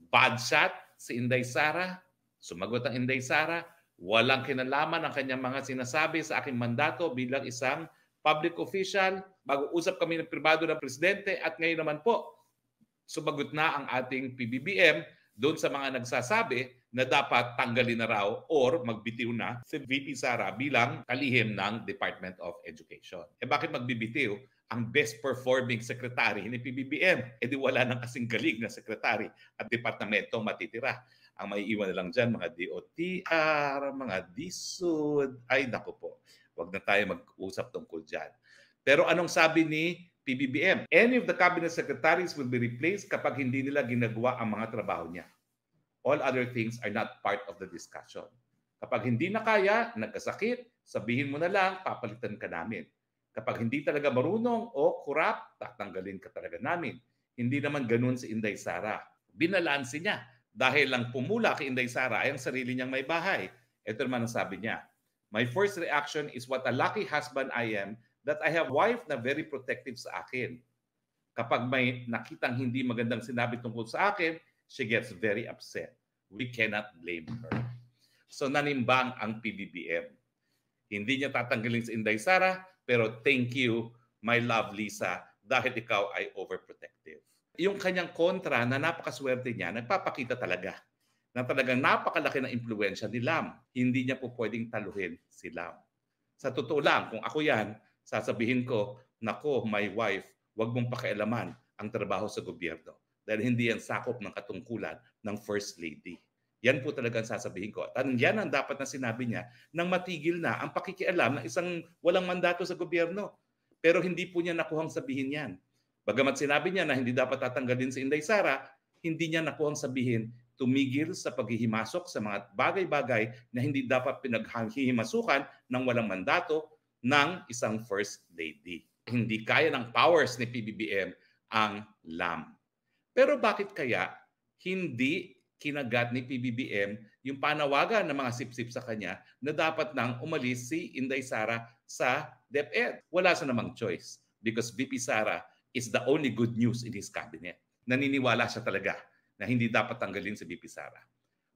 bad shot si Inday Sara. Sumagot ang Inday Sara, walang kinalaman ang kanyang mga sinasabi sa aking mandato bilang isang public official. Mag-uusap kami ng pribado ng presidente at ngayon naman po, sumagot na ang ating PBBM doon sa mga nagsasabi na dapat tanggalin na raw or magbitiw na si VP Sara bilang kalihim ng Department of Education. Bakit magbibitiw? Ang best performing secretary ni PBBM. Di wala nang kasing galing na secretary at departamento matitira. Ang maiiwan na lang dyan, mga DOTR, mga DSUD. Ay, naku po. Huwag na tayo mag-usap tungkol dyan. Pero anong sabi ni PBBM? Any of the cabinet secretaries will be replaced kapag hindi nila ginagawa ang mga trabaho niya. All other things are not part of the discussion. Kapag hindi na kaya, nagkasakit, sabihin mo na lang, papalitan ka namin. Kapag hindi talaga marunong o kurap, tatanggalin ka talaga namin. Hindi naman ganun si Inday Sara. Binalansi niya. Dahil lang pumula kay Inday Sara ay ang sarili niyang may bahay. Ito naman ang sabi niya. My first reaction is what a lucky husband I am that I have wife na very protective sa akin. Kapag may nakitang hindi magandang sinabi tungkol sa akin, she gets very upset. We cannot blame her. So nanimbang ang PBBM. Hindi niya tatanggalin si Inday Sara, pero thank you, my love Lisa, dahil ikaw ay overprotective. Yung kanyang kontra na napakaswerte niya, nagpapakita talaga na talagang napakalaki ng impluwensya ni Lam. Hindi niya po pwedeng taluhin si Lam. Sa totoo lang, kung ako yan, sasabihin ko, nako, my wife, wag mong pakialaman ang trabaho sa gobyerno. Dahil hindi yan sakop ng katungkulan ng First Lady. Yan po talagang sasabihin ko. At yan ang dapat na sinabi niya nang matigil na ang pakikialam ng isang walang mandato sa gobyerno. Pero hindi po niya nakuhang sabihin yan. Bagamat sinabi niya na hindi dapat tatanggalin si Inday Sara, hindi niya nakuhang sabihin tumigil sa paghihimasok sa mga bagay-bagay na hindi dapat pinaghihimasukan ng walang mandato ng isang First Lady. Hindi kaya ng powers ni PBBM ang LAM. Pero bakit kaya hindi kinagat ni PBBM yung panawagan ng mga sip-sip sa kanya na dapat nang umalis si Inday Sara sa DepEd? Wala sa namang choice because VP Sara is the only good news in his cabinet. Naniniwala siya talaga na hindi dapat tanggalin si VP Sara.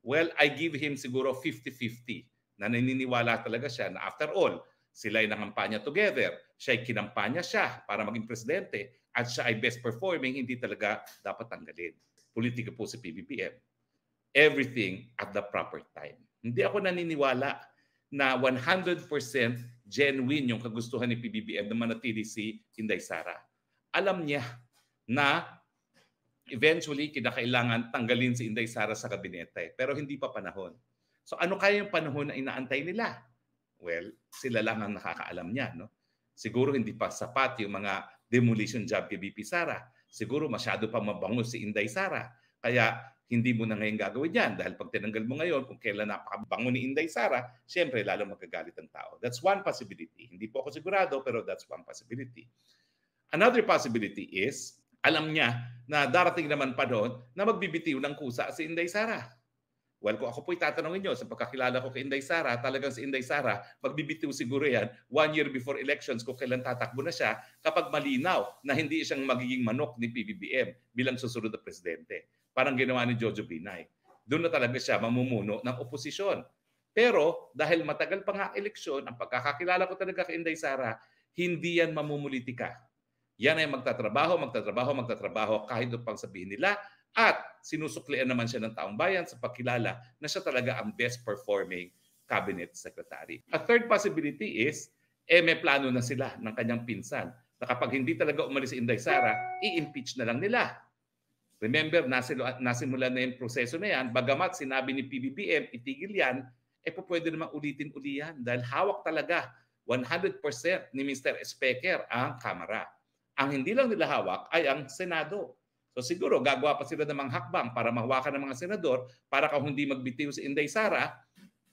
Well, I give him siguro 50-50 na naniniwala talaga siya na after all, sila ay nangampanya together, siya ay kinampanya siya para maging presidente at siya ay best performing, hindi talaga dapat tanggalin. Politika po si PBBM. Everything at the proper time. Hindi ako naniniwala na 100% genuine yung kagustuhan ni PBBM na manatili si Inday Sara. Alam niya na eventually kinakailangan tanggalin si Inday Sara sa kabinete pero hindi pa panahon. So ano kaya yung panahon na inaantay nila? Well, sila lang ang nakakaalam niya. No? Siguro hindi pa sapat yung mga demolition job kay VP Sara. Siguro masyado pa mabango si Inday Sara. Kaya hindi mo na ngayon gagawin yan dahil pag tinanggal mo ngayon kung kailan napakabango ni Inday Sara, siyempre lalo magagalit ang tao. That's one possibility. Hindi po ako sigurado pero that's one possibility. Another possibility is, alam niya na darating naman pa doon na magbibitiw ng kusa si Inday Sara. Well, kung ako po'y tatanungin nyo, sa pagkakilala ko kay Inday Sara, talagang si Inday Sara, magbibitiw siguro yan 1 year before elections kung kailan tatakbo na siya kapag malinaw na hindi siyang magiging manok ni PBBM bilang susunod na presidente. Parang ginawa ni Jojo Binay. Doon na talaga siya mamumuno ng oposisyon. Pero dahil matagal pa nga eleksyon, ang pagkakakilala ko talaga kay Inday Sara, hindi yan mamumulitika. Yan ay magtatrabaho kahit doon pang sabihin nila at sinusuklian naman siya ng taong bayan sa pagkilala na siya talaga ang best performing cabinet secretary. A third possibility is, may plano na sila ng kanyang pinsan na kapag hindi talaga umalis si Inday Sara, i-impeach na lang nila. Remember, nasimula na yung proseso na yan, bagamat sinabi ni PBBM, itigil yan, pwede naman ulitin-uli yan dahil hawak talaga 100% ni Mr. Speaker ang Kamara. Ang hindi lang nila hawak ay ang Senado. So siguro gagawa pa sila ng mga hakbang para mahawakan ng mga senador para kung hindi magbitiw si Inday Sara,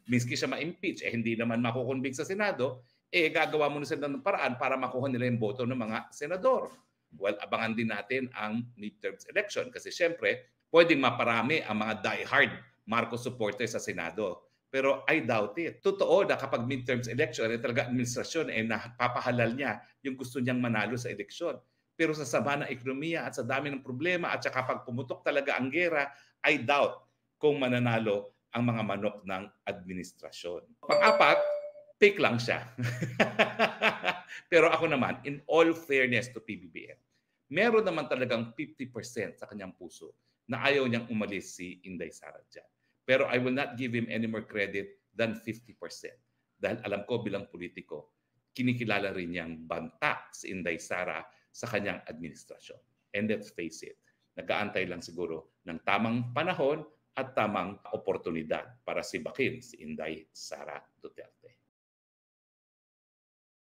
miski siya ma-impeach, hindi naman makukonvict sa Senado, gagawa muna sila ng paraan para makuha nila yung boto ng mga senador. Well, abangan din natin ang midterms election kasi syempre, pwedeng maparami ang mga die-hard Marcos supporters sa Senado. Pero I doubt it. Totoo na kapag midterms election, talaga administrasyon napapahalal niya yung gusto niyang manalo sa eleksyon. Pero sa sama ng ekonomiya at sa dami ng problema at saka pag pumutok talaga ang gera, I doubt kung mananalo ang mga manok ng administrasyon. Pang-apat, fake lang siya. Pero ako naman, in all fairness to PBBM, meron naman talagang 50% sa kanyang puso na ayaw niyang umalis si Inday Sara dyan. Pero I will not give him any more credit than 50%. Dahil alam ko bilang politiko, kinikilala rin niyang banta si Inday Sara sa kanyang administrasyon. And let's face it, nag-aantay lang siguro ng tamang panahon at tamang oportunidad para sibakin si Inday Sara Duterte.